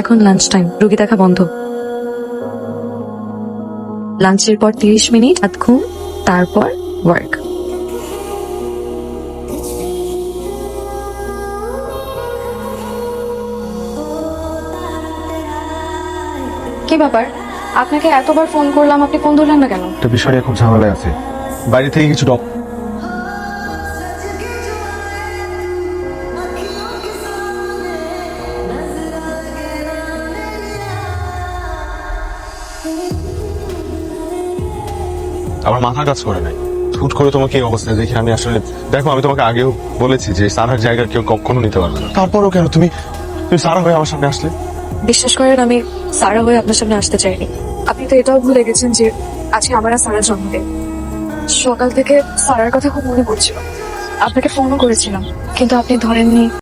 এখন lunch time, রোগী দেখা বন্ধ। লাঞ্চের পর 30 মিনিট রাত ঘুম, তারপর ওয়ার্ক। কি ব্যাপার, আপনাকে এতবার ফোন করলাম, আপনি ফোন ধরলেন না কেন? একটা বিষয় নিয়ে খুব ঝামেলায় আছে। বাইরে থেকে কিছু আমার মাথা কাজ করে নাই। হুট করে তোমাকে এই অবস্থায় দেখে আমি আসলে, দেখো আমি তোমাকে আগেও বলেছি যে সারার জায়গা কেউ কখনো নিতে পারবে না। তারপরও কেন তুমি তুমি সারা হয়ে আমার সামনে আসলে? বিশ্বাস করেন, আমি সারা হয়ে আপনার সামনে আসতে চাইনি। আপনি তো এটাও ভুলে গেছেন যে আজকে আমার আর সারার জন্মদিন। সকাল থেকে সারার কথা খুব মনে পড়ছিল, আপনাকে ফোনও করেছিলাম কিন্তু আপনি ধরেননি।